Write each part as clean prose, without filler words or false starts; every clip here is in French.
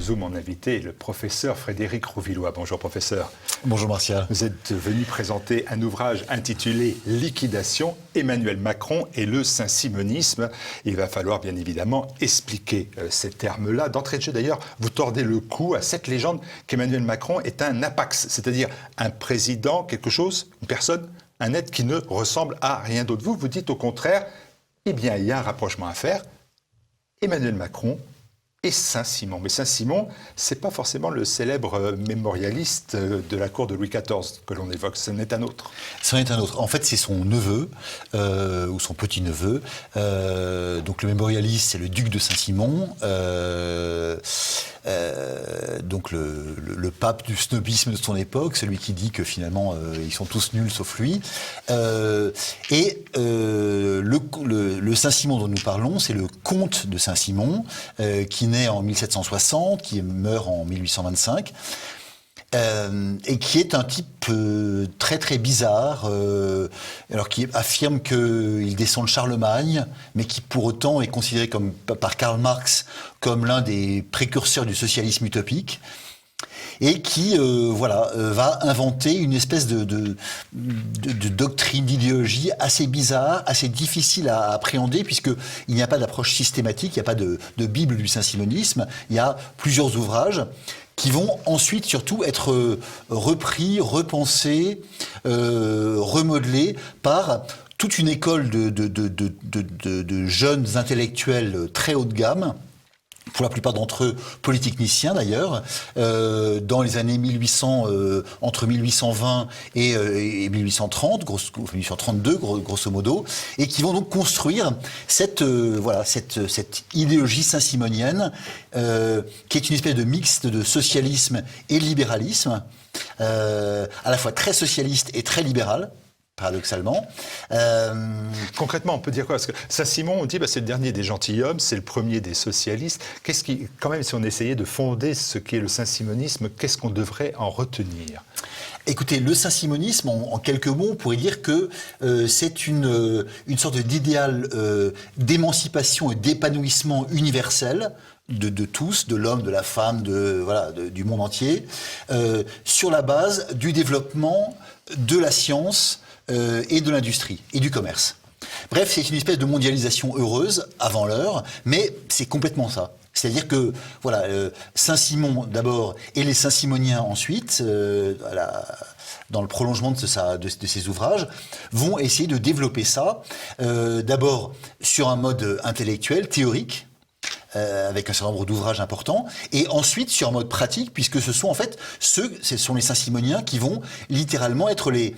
Zoom, mon invité est le professeur Frédéric Rouvillois. Bonjour professeur. Bonjour Martial. Vous êtes venu présenter un ouvrage intitulé « Liquidation, Emmanuel Macron et le saint-simonisme ». Il va falloir bien évidemment expliquer ces termes-là. D'entrée de jeu d'ailleurs, vous tordez le cou à cette légende qu'Emmanuel Macron est un apax, c'est-à-dire un président, quelque chose, une personne, un être qui ne ressemble à rien d'autre. Vous dites au contraire, eh bien il y a un rapprochement à faire. Emmanuel Macron et Saint-Simon. Mais Saint-Simon, ce n'est pas forcément le célèbre mémorialiste de la cour de Louis XIV que l'on évoque, ce n'est un autre. C'en est un autre. En fait, c'est son neveu, ou son petit-neveu. Donc le mémorialiste, c'est le duc de Saint-Simon. Donc le pape du snobisme de son époque, celui qui dit que finalement ils sont tous nuls sauf lui. Le Saint-Simon dont nous parlons, c'est le comte de Saint-Simon, qui naît en 1760, qui meurt en 1825. Et qui est un type très très bizarre, alors qui affirme qu'il descend de Charlemagne, mais qui pour autant est considéré comme, par Karl Marx comme l'un des précurseurs du socialisme utopique, et qui va inventer une espèce de doctrine, d'idéologie assez bizarre, assez difficile à appréhender, puisqu'il n'y a pas d'approche systématique, il n'y a pas de Bible du saint-simonisme, il y a plusieurs ouvrages qui vont ensuite surtout être repris, repensés, remodelés par toute une école de jeunes intellectuels très haut de gamme, pour la plupart d'entre eux polytechniciens d'ailleurs, dans les années 1800, entre 1820 et 1830, 1832 grosso modo, et qui vont donc construire cette idéologie saint-simonienne, qui est une espèce de mixte de socialisme et libéralisme, à la fois très socialiste et très libéral, paradoxalement. Concrètement, on peut dire quoi? Parce que Saint-Simon, on dit c'est le dernier des gentilshommes, c'est le premier des socialistes. Qu'est-ce qui, quand même, si on essayait de fonder ce qu'est le saint-simonisme, qu'est-ce qu'on devrait en retenir? Écoutez, le saint-simonisme, en quelques mots, on pourrait dire que c'est une sorte d'idéal d'émancipation et d'épanouissement universel de tous, de l'homme, de la femme, du monde entier, sur la base du développement de la science et de l'industrie et du commerce. Bref, c'est une espèce de mondialisation heureuse avant l'heure, mais c'est complètement ça. C'est-à-dire que Saint-Simon d'abord et les Saint-Simoniens ensuite, dans le prolongement de ses ouvrages, vont essayer de développer ça, d'abord sur un mode intellectuel, théorique, avec un certain nombre d'ouvrages importants, et ensuite sur un mode pratique, puisque ce sont les Saint-Simoniens qui vont littéralement être les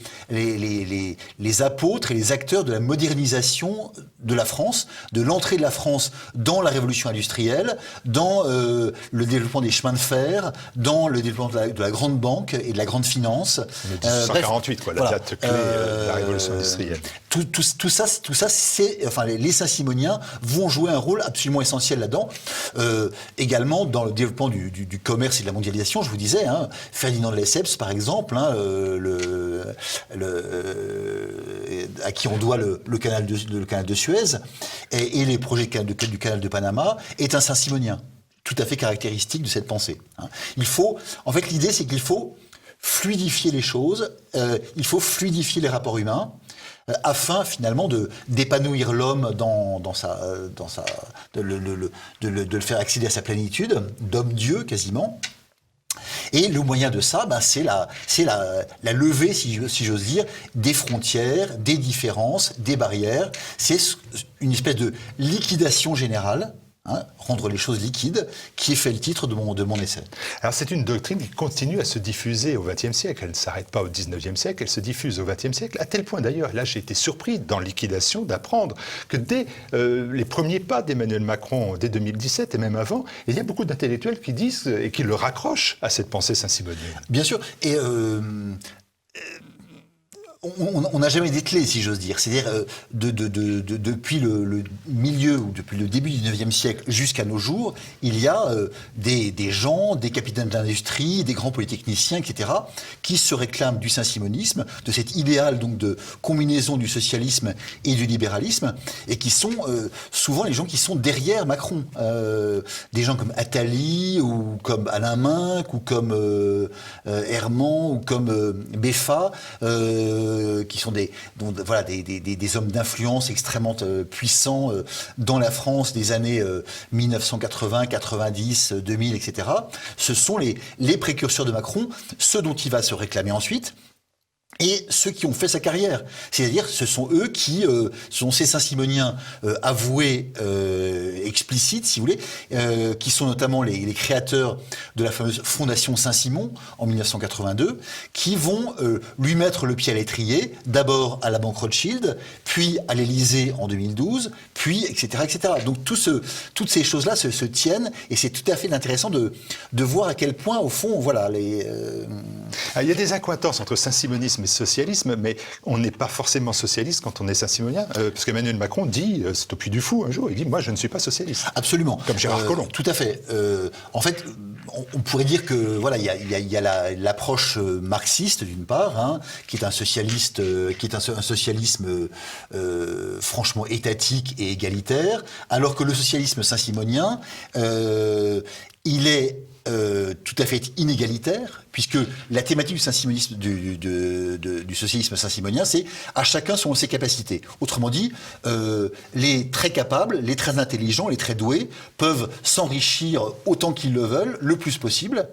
apôtres et les acteurs de la modernisation de la France, de l'entrée de la France dans la révolution industrielle, dans le développement des chemins de fer, dans le développement de la grande banque et de la grande finance. 1848, la date clé de la révolution industrielle. Tout ça, les Saint-Simoniens vont jouer un rôle absolument essentiel là-dedans. Également dans le développement du commerce et de la mondialisation, je vous disais, Ferdinand de Lesseps par exemple, à qui on doit le canal de Suez et les projets du canal de Panama, est un Saint-Simonien, tout à fait caractéristique de cette pensée. L'idée c'est qu'il faut fluidifier les choses, il faut fluidifier les rapports humains, afin finalement d'épanouir l'homme de le faire accéder à sa plénitude, d'homme-dieu quasiment. Et le moyen de ça, c'est la levée, si j'ose dire, des frontières, des différences, des barrières. C'est une espèce de liquidation générale, rendre les choses liquides, qui fait le titre de mon essai. Alors c'est une doctrine qui continue à se diffuser au XXe siècle. Elle ne s'arrête pas au XIXe siècle, elle se diffuse au XXe siècle, à tel point d'ailleurs, là j'ai été surpris dans Liquidation d'apprendre que dès les premiers pas d'Emmanuel Macron, dès 2017 et même avant, il y a beaucoup d'intellectuels qui disent et qui le raccrochent à cette pensée saint-simonienne. Bien sûr, et on n'a jamais dételé, si j'ose dire. C'est-à-dire, depuis le milieu ou depuis le début du XIXe siècle jusqu'à nos jours, il y a des gens, des capitaines d'industrie, des grands polytechniciens, etc., qui se réclament du saint-simonisme, de cet idéal donc de combinaison du socialisme et du libéralisme, et qui sont souvent les gens qui sont derrière Macron. Des gens comme Attali, ou comme Alain Minc, ou comme Herman, ou comme Beffa, qui sont des hommes d'influence extrêmement puissants dans la France des années 1980, 90, 2000, etc. Ce sont les précurseurs de Macron, ceux dont il va se réclamer ensuite. Et ceux qui ont fait sa carrière, c'est-à-dire ce sont eux qui sont ces Saint-Simoniens avoués, explicites, si vous voulez, qui sont notamment les créateurs de la fameuse Fondation Saint-Simon en 1982, qui vont lui mettre le pied à l'étrier, d'abord à la Banque Rothschild, puis à l'Élysée en 2012, puis etc., etc. Donc toutes ces choses-là se tiennent, et c'est tout à fait intéressant de voir à quel point, au fond, voilà, il y a des incohérences entre saint-simonisme et socialisme, mais on n'est pas forcément socialiste quand on est saint-simonien, parce qu'Emmanuel Macron dit, c'est au Puy du Fou un jour, il dit « moi je ne suis pas socialiste ». Absolument. Comme Gérard Collomb. Tout à fait. En fait, on pourrait dire que voilà, il y a l'approche marxiste d'une part, hein, qui est un socialisme franchement étatique et égalitaire, alors que le socialisme saint-simonien, il est tout à fait inégalitaire, puisque la thématique du saint-simonisme, du socialisme saint-simonien, c'est à chacun selon ses capacités. Autrement dit, les très capables, les très intelligents, les très doués peuvent s'enrichir autant qu'ils le veulent, le plus possible.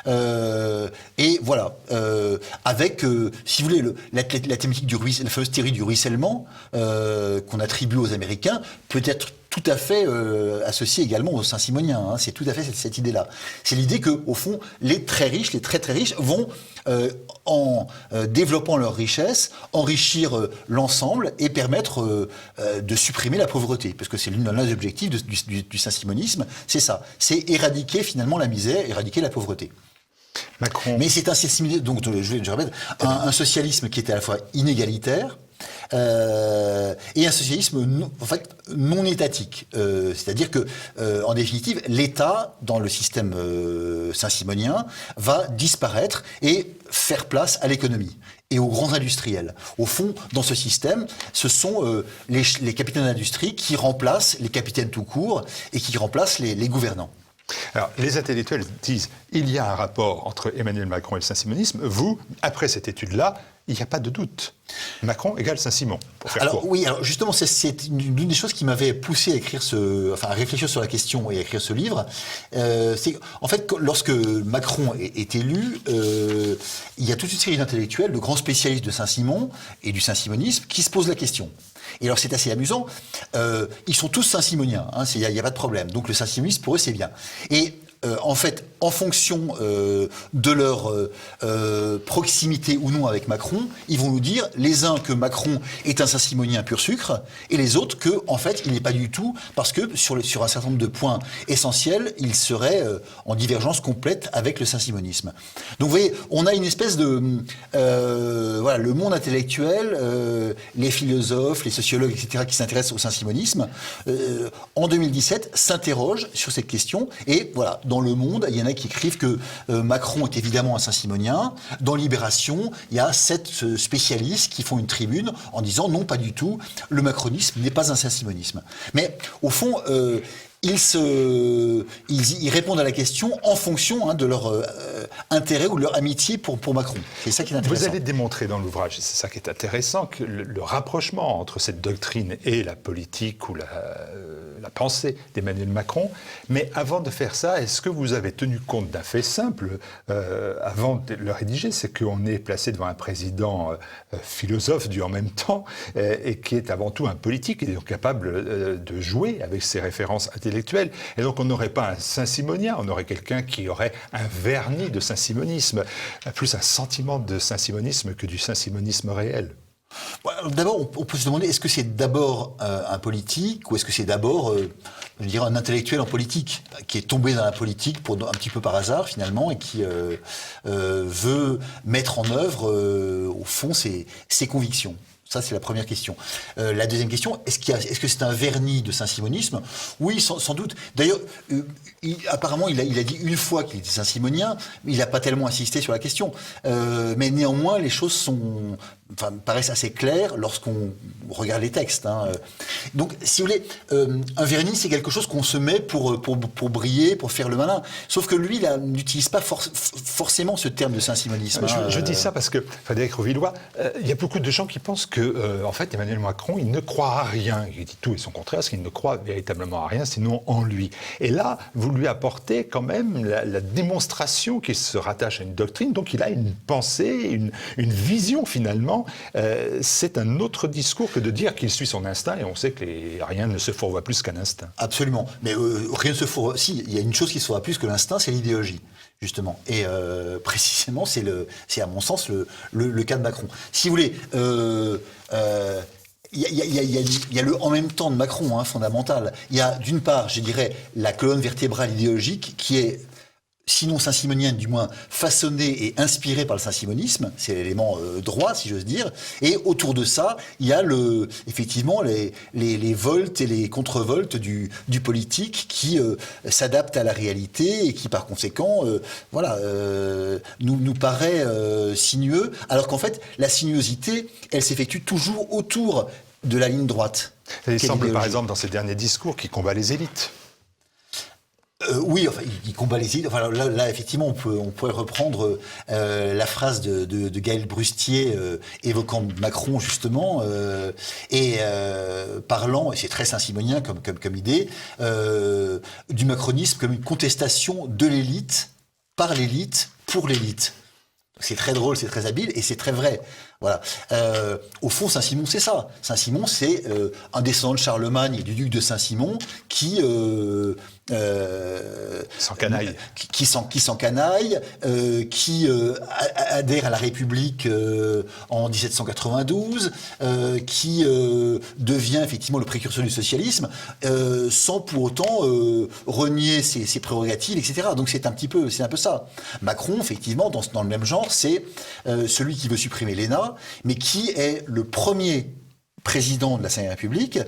Et voilà, avec, si vous voulez, la thématique la fameuse théorie du ruissellement qu'on attribue aux Américains, peut être tout à fait associé également aux Saint-Simoniens. Hein, c'est tout à fait cette idée-là. C'est l'idée que, au fond, les très riches, les très très riches, vont en développant leur richesse, enrichir l'ensemble et permettre de supprimer la pauvreté, parce que c'est l'un des objectifs du saint-simonisme, c'est ça, c'est éradiquer finalement la misère, éradiquer la pauvreté. Macron. Mais c'est je répète, un socialisme qui est à la fois inégalitaire, et un socialisme non étatique. C'est-à-dire que, en définitive, l'État, dans le système saint-simonien, va disparaître et faire place à l'économie et aux grands industriels. Au fond, dans ce système, ce sont les capitaines d'industrie qui remplacent les capitaines tout court et qui remplacent les gouvernants. Alors, les intellectuels disent il y a un rapport entre Emmanuel Macron et le saint-simonisme. Vous, après cette étude-là, il n'y a pas de doute. Macron égale Saint-Simon, pour faire court. Oui, alors justement, c'est une des choses qui m'avait poussé à écrire à réfléchir sur la question et à écrire ce livre. C'est en fait, lorsque Macron est élu, il y a toute une série d'intellectuels, de grands spécialistes de Saint-Simon et du saint-simonisme, qui se posent la question. Et alors c'est assez amusant, ils sont tous saint-simoniens, hein, il n'y a pas de problème. Donc le saint-simonisme, pour eux, c'est bien. Et en fait, en fonction de leur proximité ou non avec Macron, ils vont nous dire, les uns que Macron est un saint-simonien pur sucre, et les autres que, en fait, il n'est pas du tout, parce que sur un certain nombre de points essentiels, il serait en divergence complète avec le saint-simonisme. Donc vous voyez, on a une espèce de... voilà, le monde intellectuel, les philosophes, les sociologues, etc., qui s'intéressent au saint-simonisme, en 2017, s'interrogent sur cette question, et voilà, dans Le Monde, il y en a qui écrivent que Macron est évidemment un saint-simonien. Dans Libération, il y a 7 spécialistes qui font une tribune en disant non, pas du tout, le macronisme n'est pas un saint-simonisme. Mais au fond, ils répondent à la question en fonction de leur intérêt ou de leur amitié pour Macron. C'est ça qui est intéressant. Vous avez démontré dans l'ouvrage, c'est ça qui est intéressant, que le rapprochement entre cette doctrine et la politique ou la pensée d'Emmanuel Macron. Mais avant de faire ça, est-ce que vous avez tenu compte d'un fait simple avant de le rédiger, c'est qu'on est placé devant un président philosophe du en même temps et qui est avant tout un politique et donc capable de jouer avec ses références intellectuelles. Et donc on n'aurait pas un saint-simonien, on aurait quelqu'un qui aurait un vernis de saint-simonisme, plus un sentiment de saint-simonisme que du saint-simonisme réel. D'abord, on peut se demander, est-ce que c'est d'abord un politique ou est-ce que c'est d'abord, je dirais, un intellectuel en politique qui est tombé dans la politique un petit peu par hasard finalement et qui veut mettre en œuvre, au fond, ses convictions. Ça, c'est la première question. La deuxième question, est-ce que c'est un vernis de saint-simonisme? Oui, sans doute. D'ailleurs, apparemment, il a dit une fois qu'il était saint-simonien, mais il n'a pas tellement insisté sur la question. Mais néanmoins, les choses paraissent assez claires lorsqu'on regarde les textes. Donc, si vous voulez, un vernis, c'est quelque chose qu'on se met pour briller, pour faire le malin. Sauf que lui, n'utilise pas forcément ce terme de saint-simonisme. Je dis ça parce que, Frédéric Rouvillois, il y a beaucoup de gens qui pensent que, en fait, Emmanuel Macron, il ne croit à rien. Il dit tout et son contraire, parce qu'il ne croit véritablement à rien, sinon en lui. Et là, vous lui apportez quand même la démonstration qu'il se rattache à une doctrine, donc il a une pensée, une vision finalement. C'est un autre discours que de dire qu'il suit son instinct, et on sait que rien ne se fourvoie plus qu'un instinct. Absolument. Mais rien ne se fourvoie. Si, il y a une chose qui se fourvoie plus que l'instinct, c'est l'idéologie. Justement. Et précisément, c'est à mon sens le cas de Macron. Si vous voulez, il y a le en même temps de Macron, fondamental. Il y a d'une part, je dirais, la colonne vertébrale idéologique qui est, sinon saint-simonienne, du moins façonnée et inspirée par le saint-simonisme, c'est l'élément droit, si j'ose dire, et autour de ça, il y a effectivement les voltes et les contre-voltes du politique qui s'adaptent à la réalité et qui, par conséquent, nous paraît sinueux, alors qu'en fait, la sinuosité, elle s'effectue toujours autour de la ligne droite. Il semble, par exemple, dans ses derniers discours, qu'il combat les élites. Oui, enfin, il combat les élites. Enfin, là, effectivement, on pourrait reprendre la phrase de Gaël Brustier évoquant Macron, justement, et parlant, et c'est très saint-simonien comme idée, du macronisme comme une contestation de l'élite, par l'élite, pour l'élite. C'est très drôle, c'est très habile, et c'est très vrai. Voilà. Au fond, Saint-Simon, c'est ça. Saint-Simon, c'est un descendant de Charlemagne et du duc de Saint-Simon qui s'encanaille, qui s'encanaille, qui adhère à la République en 1792, qui devient effectivement le précurseur du socialisme, sans pour autant renier ses prérogatives, etc. Donc c'est un peu ça. Macron, effectivement, dans le même genre, c'est celui qui veut supprimer l'ENA, mais qui est le premier président de la Ve République,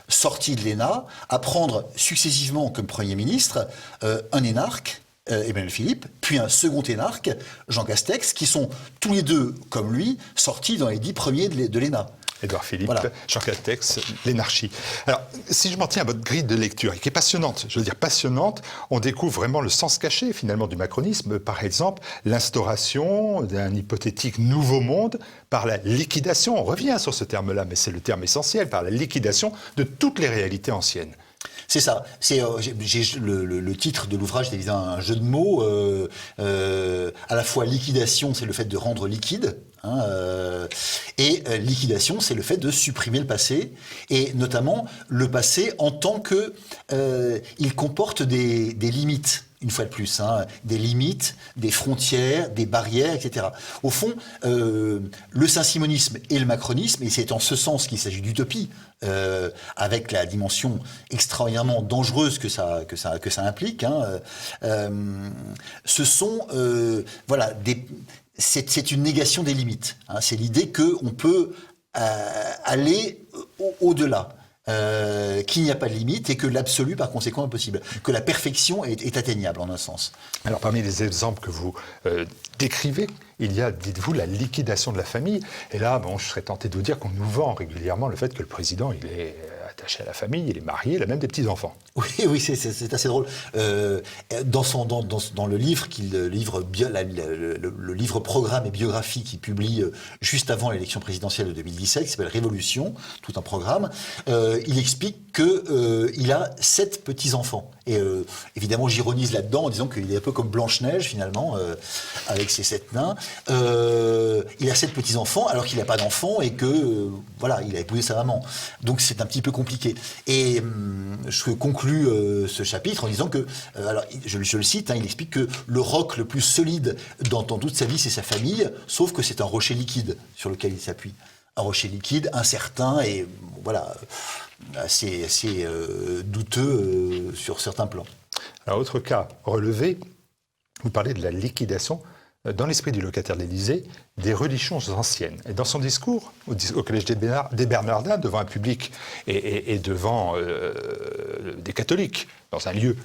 sorti de l'ENA, à prendre successivement comme Premier ministre un énarque, Emmanuel Philippe, puis un second énarque, Jean Castex, qui sont tous les deux, comme lui, sortis dans les 10 premiers de l'ENA. Édouard Philippe, voilà. Jean Castex, l'énarchie. Alors, si je m'en tiens à votre grille de lecture, et qui est passionnante, je veux dire passionnante, on découvre vraiment le sens caché, finalement, du macronisme. Par exemple, l'instauration d'un hypothétique nouveau monde par la liquidation, on revient sur ce terme-là, mais c'est le terme essentiel, par la liquidation de toutes les réalités anciennes. C'est ça. C'est le titre de l'ouvrage, c'est évidemment un jeu de mots. À la fois liquidation, c'est le fait de rendre liquide. Et liquidation, c'est le fait de supprimer le passé, et notamment le passé en tant que il comporte des limites. Une fois de plus, des limites, des frontières, des barrières, etc. Au fond, le saint-simonisme et le macronisme, et c'est en ce sens qu'il s'agit d'utopie, avec la dimension extraordinairement dangereuse que ça implique, ce sont c'est une négation des limites. C'est l'idée qu'on peut aller au-delà. Qu'il n'y a pas de limite et que l'absolu, par conséquent, est impossible. Que la perfection est atteignable, en un sens. Alors, parmi les exemples que vous décrivez, il y a, dites-vous, la liquidation de la famille. Et là, je serais tenté de vous dire qu'on nous vend régulièrement le fait que le président, il est attaché à la famille, il est marié, il a même des petits-enfants. Oui, c'est assez drôle. Dans le livre, le livre programme et biographie qu'il publie juste avant l'élection présidentielle de 2017, qui s'appelle Révolution, tout un programme, il explique qu'il a 7 petits-enfants. Et évidemment, j'ironise là-dedans en disant qu'il est un peu comme Blanche-Neige, finalement, avec ses 7 nains. Il a 7 petits-enfants, alors qu'il n'a pas d'enfants et que, il a épousé sa maman. Donc c'est un petit peu compliqué. Et je conclus ce chapitre en disant que, alors je le cite, il explique que le roc le plus solide dans toute sa vie, c'est sa famille, sauf que c'est un rocher liquide sur lequel il s'appuie. un rocher liquide, incertain et voilà, assez douteux sur certains plans. Alors, autre cas relevé, vous parlez de la liquidation dans l'esprit du locataire de l'Élysée des religions anciennes. Et dans son discours au Collège des Bernardins, devant un public et devant des catholiques, dans un lieu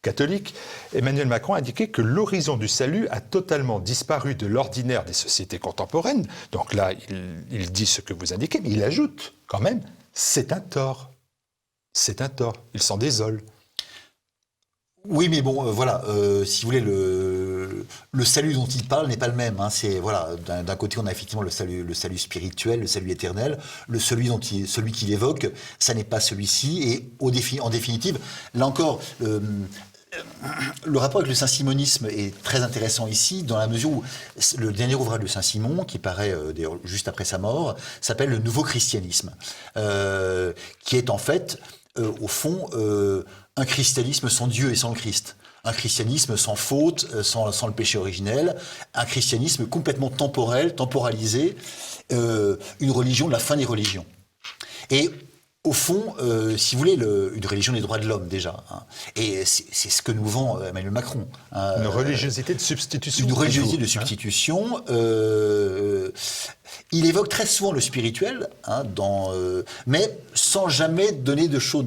catholique, Emmanuel Macron a indiqué que l'horizon du salut a totalement disparu de l'ordinaire des sociétés contemporaines. Donc là, il dit ce que vous indiquez, mais il ajoute quand même, c'est un tort. C'est un tort. Il s'en désole. Oui, mais bon, voilà, si vous voulez, le salut dont il parle n'est pas le même. Hein. C'est voilà, d'un côté, on a effectivement le salut spirituel, le salut éternel. Celui qu'il évoque, ça n'est pas celui-ci. Et en définitive, là encore, le rapport avec le saint-simonisme est très intéressant ici, dans la mesure où le dernier ouvrage de Saint-Simon, qui paraît d'ailleurs juste après sa mort, s'appelle Le Nouveau Christianisme, qui est en fait, au fond, un christianisme sans Dieu et sans le Christ. Un christianisme sans faute, sans le péché originel, un christianisme complètement temporel, temporalisé, une religion de la fin des religions. Et au fond, si vous voulez, une religion des droits de l'homme déjà. Hein. Et c'est ce que nous vend Emmanuel Macron. Hein. Une religiosité de substitution. Une religiosité de substitution. Il évoque très souvent le spirituel, hein, mais sans jamais donner de choses,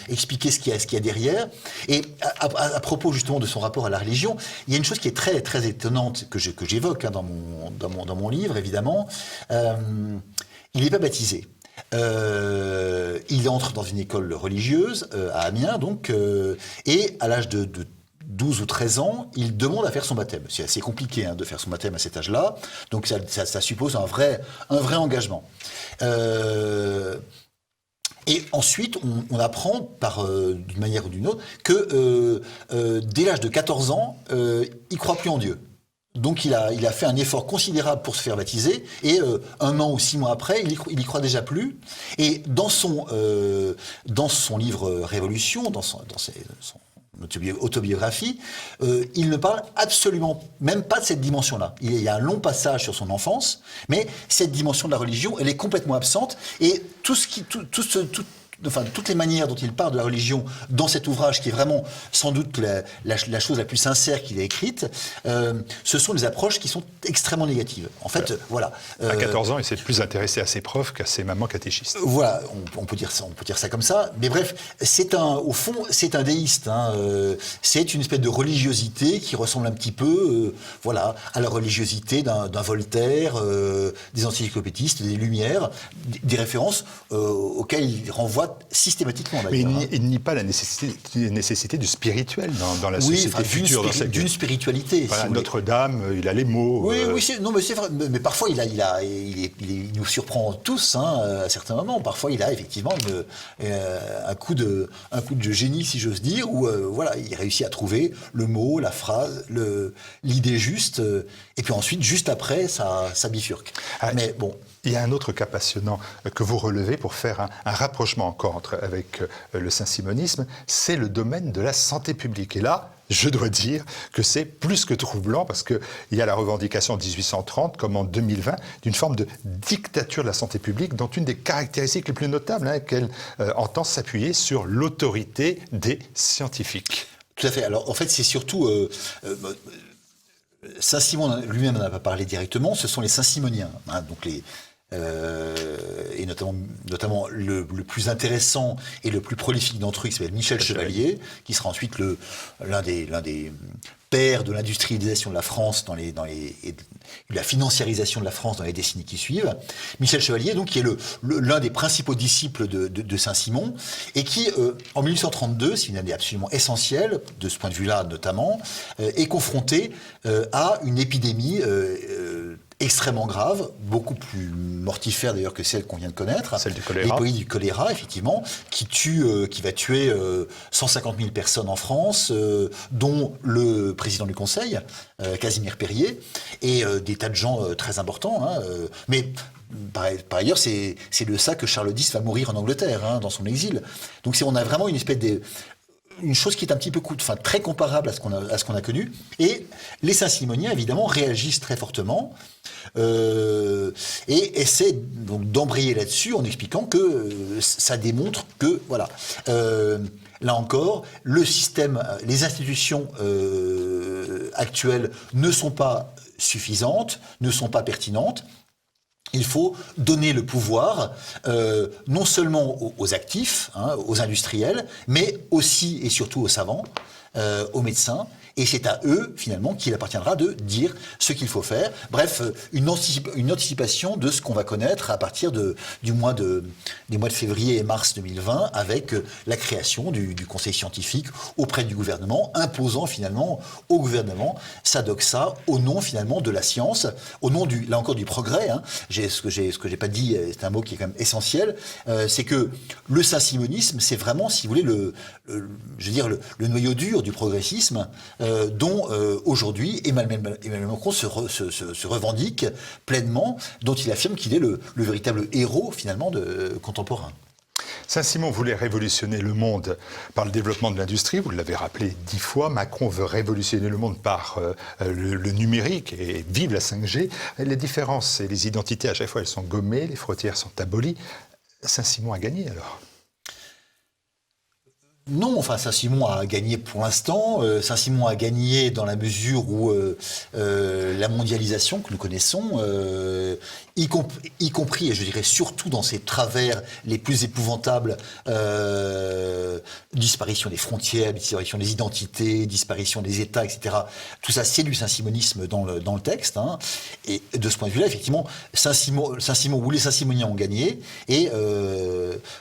expliquer ce qu'il y a derrière. Et à propos justement de son rapport à la religion, il y a une chose qui est très, très étonnante que j'évoque hein, dans mon livre, évidemment. Il n'est pas baptisé. Il entre dans une école religieuse à Amiens, donc, et à l'âge de 12 ou 13 ans, il demande à faire son baptême. C'est assez compliqué hein, de faire son baptême à cet âge-là, donc ça suppose un vrai engagement. Et ensuite, on apprend, d'une manière ou d'une autre, que dès l'âge de 14 ans, il ne croit plus en Dieu. Donc il a fait un effort considérable pour se faire baptiser, et 1 an ou 6 mois après, il y croit déjà plus. Et dans son livre Révolution, dans son autobiographie, il ne parle absolument même pas de cette dimension-là. Il y a un long passage sur son enfance, mais cette dimension de la religion, elle est complètement absente, et toutes les manières dont il parle de la religion dans cet ouvrage, qui est vraiment sans doute la chose la plus sincère qu'il ait écrite, ce sont des approches qui sont extrêmement négatives. En fait, voilà. À 14 ans, il s'est plus intéressé à ses profs qu'à ses mamans catéchistes. Voilà, on peut dire ça comme ça. Mais bref, au fond, c'est un déiste. Hein, c'est une espèce de religiosité qui ressemble un petit peu, voilà, à la religiosité d'un Voltaire, des encyclopédistes, des Lumières, des références auxquelles il renvoie systématiquement. Mais il nie pas la nécessité du spirituel dans la société future. D'une spiritualité. Voilà, si Notre-Dame, il a les mots. Oui, non, mais c'est vrai. Mais parfois, il nous surprend tous hein, à certains moments. Parfois, il a effectivement un coup de génie, si j'ose dire, où voilà, il réussit à trouver le mot, la phrase, l'idée juste. Et puis ensuite, juste après, ça bifurque. Mais bon. Il y a un autre cas passionnant que vous relevez pour faire un rapprochement encore avec le saint-simonisme, c'est le domaine de la santé publique. Et là, je dois dire que c'est plus que troublant parce qu'il y a la revendication en 1830, comme en 2020, d'une forme de dictature de la santé publique dont une des caractéristiques les plus notables, hein, qu'elle entend s'appuyer sur l'autorité des scientifiques. Tout à fait. Alors en fait, c'est surtout... Saint-Simon lui-même n'en a pas parlé directement, ce sont les Saint-Simoniens, hein, donc et notamment le plus intéressant et le plus prolifique d'entre eux, qui s'appelle Michel Chevalier, qui sera ensuite l'un des pères de l'industrialisation de la France et de la financiarisation de la France dans les décennies qui suivent. Michel Chevalier, donc, qui est l'un des principaux disciples de Saint-Simon, et qui, en 1832, c'est une année absolument essentielle, de ce point de vue-là notamment, est confronté à une épidémie extrêmement grave, beaucoup plus mortifère d'ailleurs que celle qu'on vient de connaître. Celle du choléra. L'épidémie du choléra, effectivement, qui va tuer 150 000 personnes en France, dont le président du Conseil, Casimir Périer, et des tas de gens très importants. Hein, mais par ailleurs, c'est de ça que Charles X va mourir en Angleterre, hein, dans son exil. Donc on a vraiment une espèce une chose qui est un petit peu très comparable à ce qu'on a connu. Et les Saint-Simoniens, évidemment, réagissent très fortement et essaient donc d'embrayer là-dessus en expliquant que ça démontre que, voilà, là encore, le système, les institutions actuelles ne sont pas suffisantes, ne sont pas pertinentes. Il faut donner le pouvoir non seulement aux actifs, aux industriels, mais aussi et surtout aux savants, aux médecins. Et c'est à eux, finalement, qu'il appartiendra de dire ce qu'il faut faire. Bref, une anticipation de ce qu'on va connaître à partir des mois de février et mars 2020, avec la création du Conseil scientifique auprès du gouvernement, imposant finalement au gouvernement sa doxa au nom finalement de la science, au nom là encore du progrès. Ce que j'ai pas dit, c'est un mot qui est quand même essentiel, c'est que le saint-simonisme, c'est vraiment, si vous voulez, le noyau dur du progressisme, dont aujourd'hui Emmanuel Macron se revendique pleinement, dont il affirme qu'il est le véritable héros finalement contemporain. Saint-Simon voulait révolutionner le monde par le développement de l'industrie, vous l'avez rappelé 10 fois. Macron veut révolutionner le monde par le numérique, et vive la 5G. Les différences et les identités, à chaque fois, elles sont gommées, les frontières sont abolies. Saint-Simon a gagné alors? Non, enfin Saint-Simon a gagné pour l'instant. Saint-Simon a gagné dans la mesure où la mondialisation que nous connaissons, y compris, et je dirais surtout dans ses travers les plus épouvantables, disparition des frontières, disparition des identités, disparition des États, etc. Tout ça, c'est du saint-simonisme dans le texte. Et de ce point de vue-là, effectivement, Saint-Simon ou les Saint-Simoniens ont gagné, et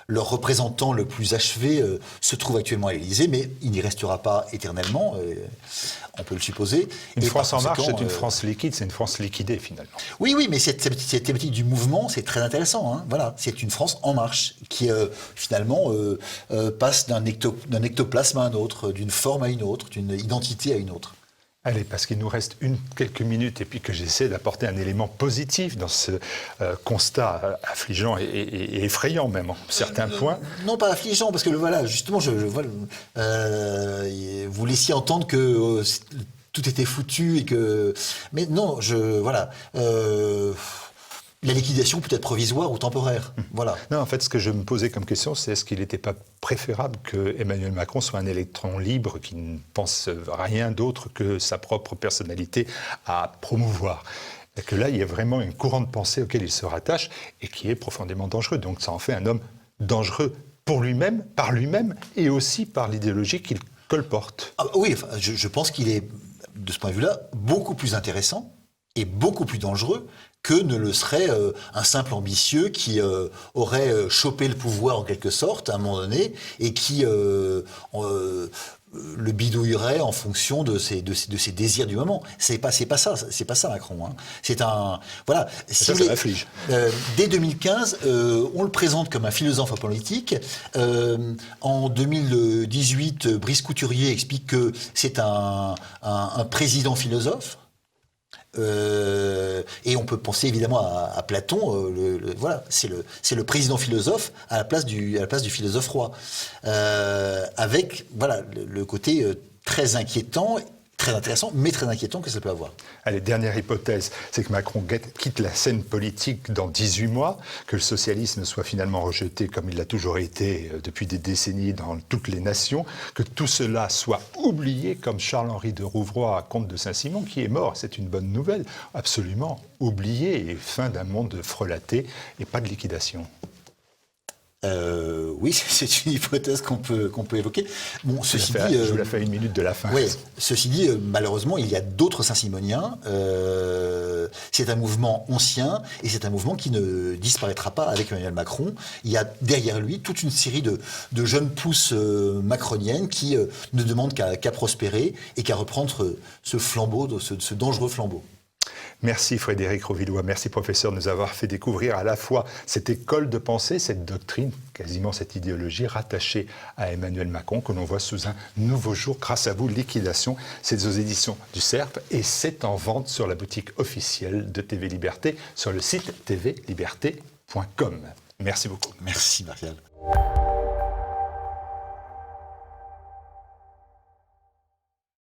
leur représentant le plus achevé se trouve actuellement à l'Élysée, mais il n'y restera pas éternellement, on peut le supposer. Une France en marche, c'est une France liquide, c'est une France liquidée finalement. Oui, mais cette thématique du mouvement, c'est très intéressant. Voilà, c'est une France en marche qui finalement passe d'un ectoplasme à un autre, d'une forme à une autre, d'une identité à une autre. Allez, parce qu'il nous reste quelques minutes et puis que j'essaie d'apporter un élément positif dans ce constat affligeant et effrayant même en certains points. Non, pas affligeant, parce que voilà, justement, vous laissiez entendre que tout était foutu et que... Mais non, voilà... La liquidation peut être provisoire ou temporaire. Voilà. Non, en fait, ce que je me posais comme question, c'est est-ce qu'il n'était pas préférable que Emmanuel Macron soit un électron libre qui ne pense rien d'autre que sa propre personnalité à promouvoir. Et que là, il y a vraiment une courant de pensée auquel il se rattache et qui est profondément dangereux. Donc ça en fait un homme dangereux pour lui-même, par lui-même, et aussi par l'idéologie qu'il colporte. Oui, enfin, je pense qu'il est, de ce point de vue-là, beaucoup plus intéressant et beaucoup plus dangereux que ne le serait un simple ambitieux qui aurait chopé le pouvoir en quelque sorte à un moment donné et qui le bidouillerait en fonction de ses désirs du moment. C'est pas ça Macron. C'est voilà. Ça m'afflige. Dès 2015, on le présente comme un philosophe politique. En 2018, Brice Couturier explique que c'est un président philosophe. Et on peut penser évidemment à Platon. Voilà, c'est le président philosophe à la place du philosophe roi, avec voilà le côté très inquiétant, très intéressant, mais très inquiétant que ça peut avoir. Allez, dernière hypothèse, c'est que Macron quitte la scène politique dans 18 mois, que le socialisme soit finalement rejeté comme il l'a toujours été depuis des décennies dans toutes les nations, que tout cela soit oublié comme Charles-Henri de Rouvroy, comte de Saint-Simon, qui est mort, c'est une bonne nouvelle, absolument oublié, et fin d'un monde frelaté et pas de liquidation. Oui, c'est une hypothèse qu'on peut évoquer. Bon, ceci dit, je vous la fais à une minute de la fin. Oui, ceci dit, malheureusement, il y a d'autres Saint-Simoniens. C'est un mouvement ancien et c'est un mouvement qui ne disparaîtra pas avec Emmanuel Macron. Il y a derrière lui toute une série de jeunes pousses macroniennes qui ne demandent qu'à prospérer et qu'à reprendre ce flambeau, ce dangereux flambeau. Merci Frédéric Rovillois, merci professeur de nous avoir fait découvrir à la fois cette école de pensée, cette doctrine, quasiment cette idéologie rattachée à Emmanuel Macron que l'on voit sous un nouveau jour grâce à vous, Liquidation. C'est aux éditions du CERP et c'est en vente sur la boutique officielle de TV Liberté sur le site tvliberté.com. Merci beaucoup. Merci Marielle.